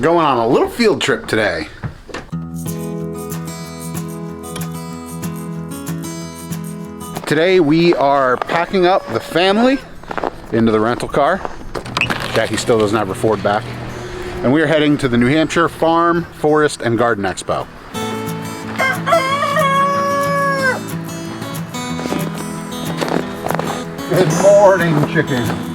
Going on a little field trip today. Today we are packing up the family into the rental car. Jackie still doesn't have her Ford back. And we are heading to the New Hampshire Farm, Forest, and Garden Expo. Good morning, chicken.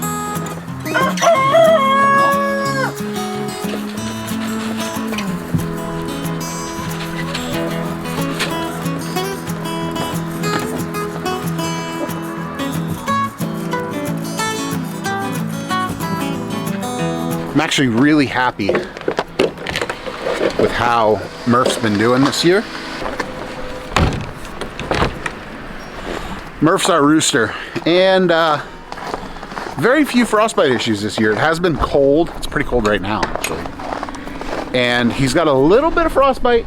I'm actually really happy with how Murph's been doing this year. Murph's our rooster, and very few frostbite issues this year. It has been cold. It's pretty cold right now, actually. And he's got a little bit of frostbite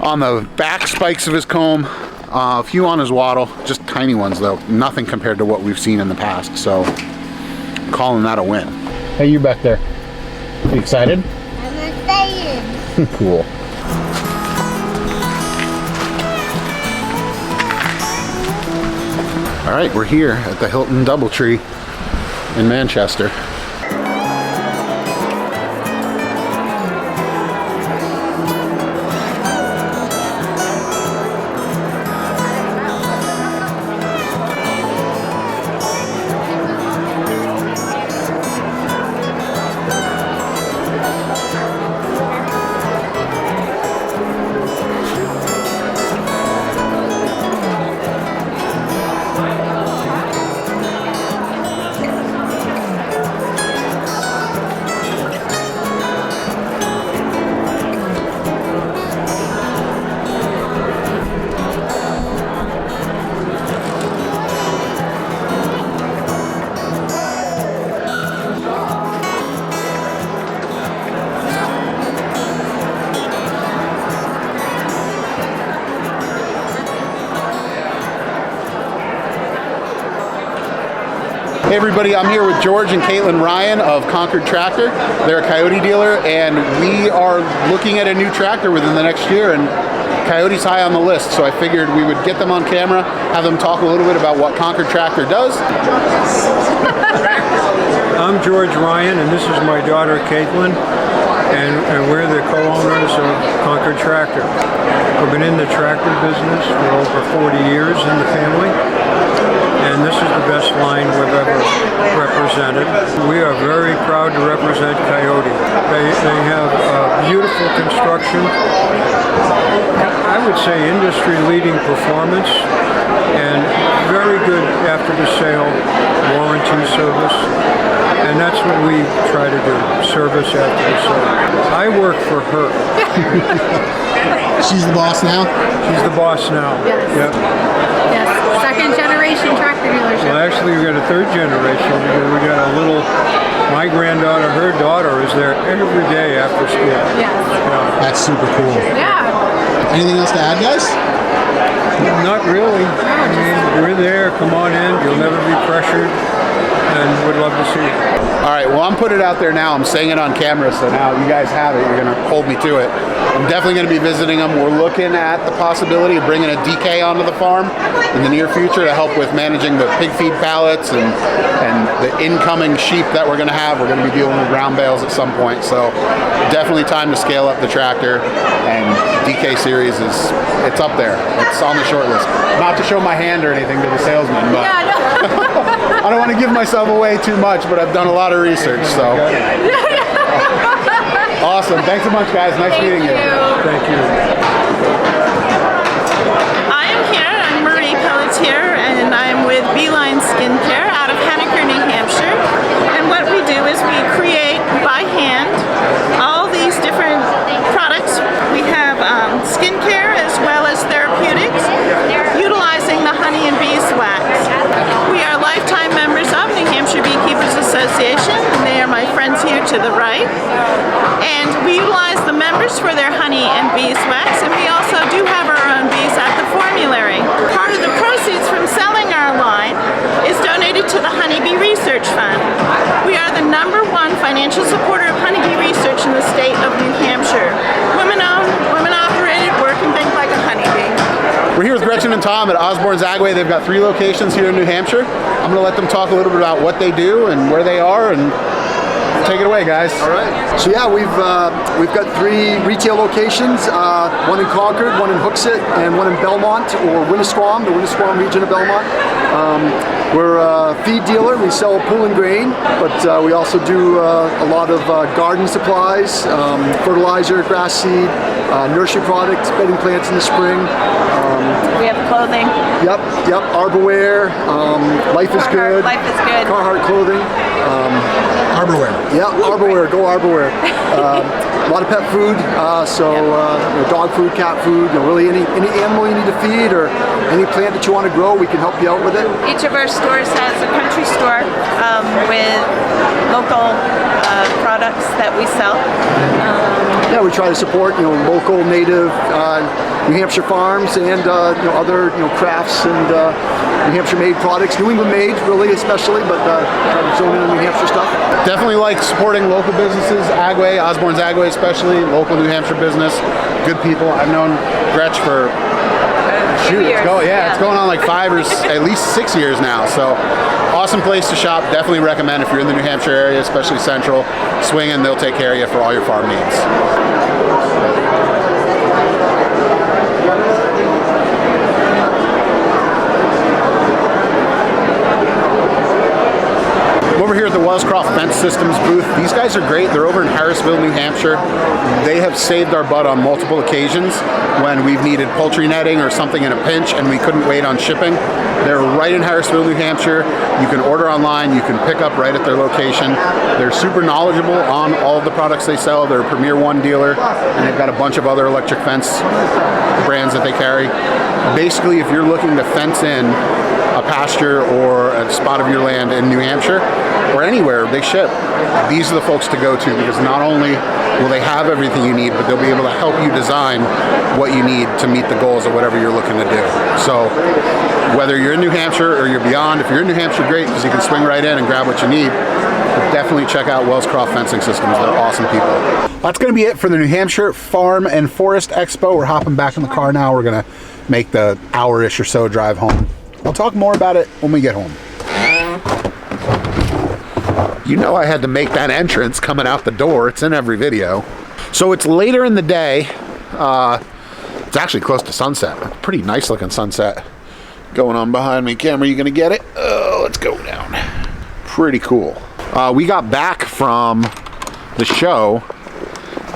on the back spikes of his comb, a few on his wattle, just tiny ones though, nothing compared to what we've seen in the past, so I'm calling that a win. Hey, you back there. You excited? I'm excited. Cool. All right, we're here at the Hilton Doubletree in Manchester. Hey everybody, I'm here with George and Caitlin Ryan of Concord Tractor. They're a Coyote dealer, and we are looking at a new tractor within the next year, and Coyote's high on the list, so I figured we would get them on camera, have them talk a little bit about what Concord Tractor does. I'm George Ryan, and this is my daughter Caitlin, and we're the co-owners of Concord Tractor. We've been in the tractor business for over 40 years in the family. And this is the best line we've ever represented. We are very proud to represent Coyote. They have beautiful construction, I would say industry-leading performance, and very good after-the-sale warranty service. And that's what we try to do, service after the sale. I work for her. She's the boss now? She's the boss now. Yes. Yep. Yes. Second generation tractor dealership. Well, actually, we got a third generation because we got a little. My granddaughter, her daughter, is there every day after school. Yes. Yeah. That's super cool. Yeah. Anything else to add, guys? Not really. I mean, we're there. Come on in. You'll never be pressured, and would love to see you. All right, well, I'm putting it out there now. I'm saying it on camera, so now you guys have it. You're going to hold me to it. I'm definitely going to be visiting them. We're looking at the possibility of bringing a DK onto the farm in the near future to help with managing the pig feed pallets and the incoming sheep that we're going to have. We're going to be dealing with ground bales at some point, so definitely time to scale up the tractor, and DK series it's up there. It's on the short list. Not to show my hand or anything to the salesman, but Yeah, no. I don't want to give myself away too much, but I've done a lot of research, so. Awesome. Thanks so much, guys. Nice meeting you. Thank you. I am here, I'm Marie Pelletier, and I'm with Beeline Skincare out of Hampshire, New Hampshire. And what we do is we create by hand all these different products. We have skincare as well as therapeutics, utilizing the honey and beeswax. We are lifetime members of New Hampshire Beekeepers Association, and they are my friends here to the right. And we utilize the members for their honey and beeswax, and we also do have our own bees at the formulary. Part of the proceeds from selling our line is donated to the Honeybee Research Fund. We are the #1 financial supporter of honeybee research in the Tom at Osborne's Agway. They've got 3 locations here in New Hampshire. I'm going to let them talk a little bit about what they do and where they are, and take it away, guys. All right. So yeah, we've got 3 retail locations. One in Concord, one in Hooksett, and one in Belmont or Winnisquam, the Winnisquam region of Belmont. We're a feed dealer. We sell pool and grain, but we also do a lot of garden supplies, fertilizer, grass seed, nursery products, bedding plants in the spring. We have clothing. Yep. Arborwear. Life is good. Life is good. Carhartt clothing. Arborwear. Yeah, Arborwear. Go Arborwear. A lot of pet food. Dog food, cat food. Really any animal you need to feed or any plant that you want to grow, we can help you out with it. Each of our stores has a country store with local products that we sell. Yeah, we try to support local, native New Hampshire farms and other crafts and New Hampshire made products, New England made really especially, but try to zone in on New Hampshire stuff. Definitely like supporting local businesses, Agway, Osborne's Agway especially, local New Hampshire business, good people. I've known Gretch for it's going on like 5 or at least 6 years now. So awesome place to shop. Definitely recommend if you're in the New Hampshire area, especially central. Swing in, they'll take care of you for all your farm needs. Over here at the Wellscroft Fence Systems booth, these guys are great. They're over in Harrisville, New Hampshire. They have saved our butt on multiple occasions when we've needed poultry netting or something in a pinch and we couldn't wait on shipping. They're right in Harrisville, New Hampshire. You can order online, you can pick up right at their location. They're super knowledgeable on all of the products they sell. They're a Premier One dealer, and they've got a bunch of other electric fence brands that they carry. Basically, if you're looking to fence in a pasture or a spot of your land in New Hampshire or anywhere they ship, these are the folks to go to, because not only will they have everything you need, but they'll be able to help you design what you need to meet the goals of whatever you're looking to do. So whether you're in New Hampshire or you're beyond, if you're in New Hampshire, great, because you can swing right in and grab what you need. But definitely check out Wellscroft Fencing Systems. They're awesome people. That's going to be it for the New Hampshire Farm and Forest Expo. We're hopping back in the car now. We're going to make the hour-ish or so drive home. I'll talk more about it when we get home. You know I had to make that entrance coming out the door. It's in every video. So it's later in the day. It's actually close to sunset. Pretty nice looking sunset going on behind me. Camera, you gonna get it? Oh, let's go down. Pretty cool. We got back from the show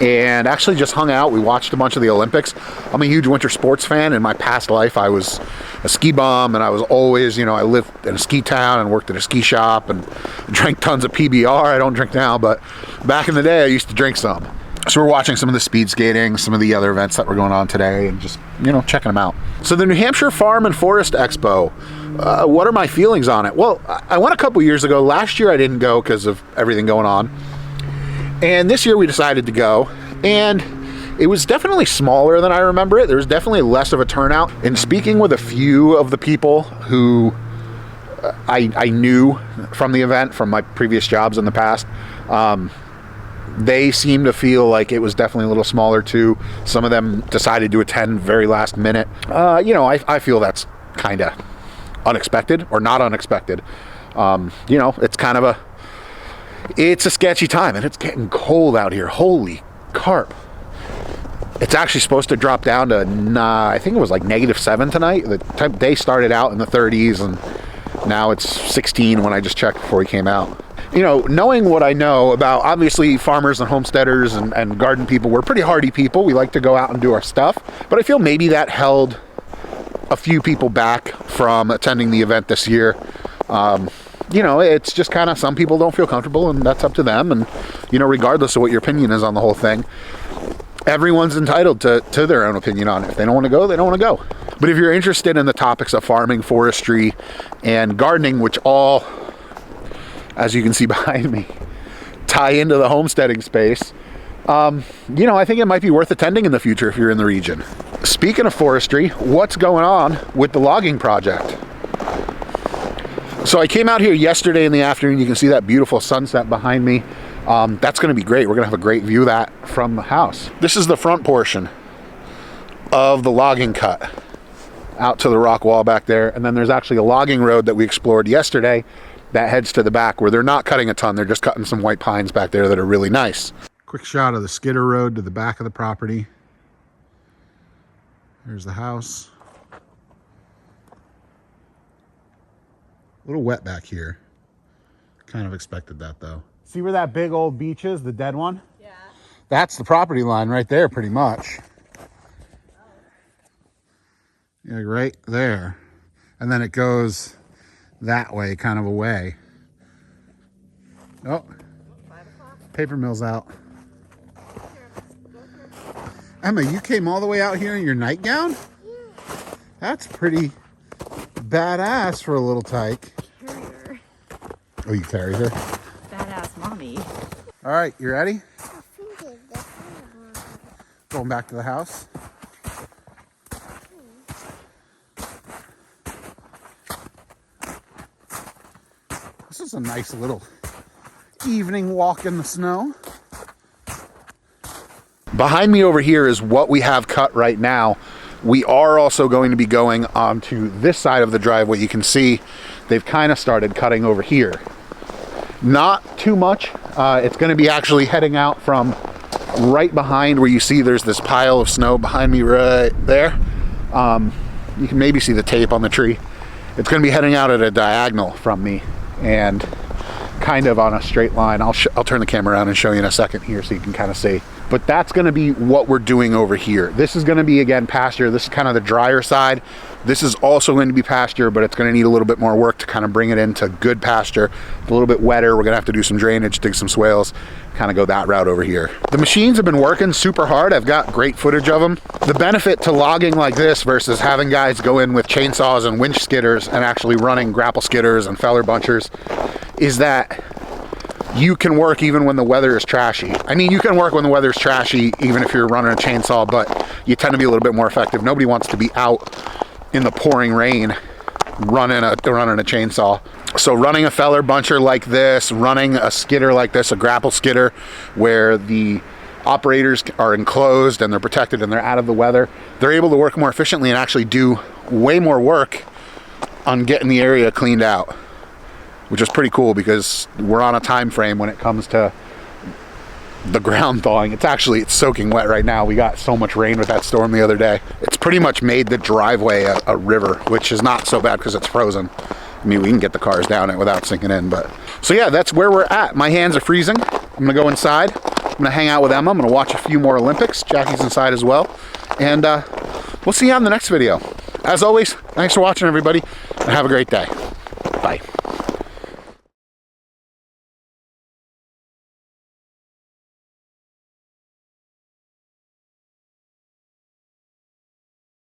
and actually just hung out. We watched a bunch of the Olympics. I'm a huge winter sports fan. In my past life, I was a ski bum, and I was always, I lived in a ski town and worked at a ski shop and drank tons of PBR. I don't drink now, but back in the day, I used to drink some. So we're watching some of the speed skating, some of the other events that were going on today, and just, checking them out. So the New Hampshire Farm and Forest Expo, what are my feelings on it? Well, I went a couple years ago. Last year I didn't go because of everything going on. And this year we decided to go, and it was definitely smaller than I remember it. There was definitely less of a turnout. And speaking with a few of the people who I knew from the event, from my previous jobs in the past, they seemed to feel like it was definitely a little smaller too. Some of them decided to attend very last minute. I feel that's kind of unexpected, or not unexpected. It's kind of it's a sketchy time, and it's getting cold out here. Holy carp. It's actually supposed to drop down to, I think it was like -7 tonight. The day started out in the 30s, and now it's 16 when I just checked before we came out. Knowing what I know about, obviously, farmers and homesteaders and garden people, we're pretty hardy people. We like to go out and do our stuff. But I feel maybe that held a few people back from attending the event this year. It's just kind of, some people don't feel comfortable, and that's up to them. And, regardless of what your opinion is on the whole thing, everyone's entitled to their own opinion on it. If they don't want to go, they don't want to go. But if you're interested in the topics of farming, forestry, and gardening, which all, as you can see behind me, tie into the homesteading space, I think it might be worth attending in the future if you're in the region. Speaking of forestry, what's going on with the logging project? So I came out here yesterday in the afternoon. You can see that beautiful sunset behind me. That's going to be great. We're going to have a great view of that from the house. This is the front portion of the logging cut. out to the rock wall back there. And then there's actually a logging road that we explored yesterday that heads to the back, where they're not cutting a ton. They're just cutting some white pines back there that are really nice. Quick shot of the skidder road to the back of the property. There's the house. A little wet back here. Kind of expected that though. See where that big old beach is, the dead one? Yeah. That's the property line right there, pretty much. Yeah, right there. And then it goes that way, kind of away. Oh, paper mill's out. Emma, you came all the way out here in your nightgown? Yeah. That's pretty badass for a little tyke. Carrier. Oh, you carried her? Badass mommy. All right, you ready? Going back to the house. This is a nice little evening walk in the snow. Behind me over here is what we have cut right now. We are also going to be going onto this side of the driveway. You can see they've kind of started cutting over here. Not too much. It's going to be actually heading out from right behind where you see there's this pile of snow behind me right there. You can maybe see the tape on the tree. It's going to be heading out at a diagonal from me and kind of on a straight line. I'll turn the camera around and show you in a second here so you can kind of see. But that's going to be what we're doing over here. This is going to be, again, pasture. This is kind of the drier side. This is also going to be pasture, but it's going to need a little bit more work to kind of bring it into good pasture. It's a little bit wetter. We're going to have to do some drainage, dig some swales, kind of go that route over here. The machines have been working super hard. I've got great footage of them. The benefit to logging like this versus having guys go in with chainsaws and winch skidders and actually running grapple skidders and feller bunchers is that you can work even when the weather is trashy. I mean, you can work when the weather is trashy even if you're running a chainsaw, but you tend to be a little bit more effective. Nobody wants to be out in the pouring rain running a chainsaw. So running a feller buncher like this, running a skidder like this, a grapple skidder, where the operators are enclosed and they're protected and they're out of the weather, they're able to work more efficiently and actually do way more work on getting the area cleaned out, which is pretty cool because we're on a time frame when it comes to the ground thawing. It's soaking wet right now. We got so much rain with that storm the other day. It's pretty much made the driveway a river, which is not so bad because it's frozen. I mean, we can get the cars down it without sinking in, but. So yeah, that's where we're at. My hands are freezing. I'm gonna go inside. I'm gonna hang out with Emma. I'm gonna watch a few more Olympics. Jackie's inside as well. And we'll see you on the next video. As always, thanks for watching, everybody, and have a great day. Bye.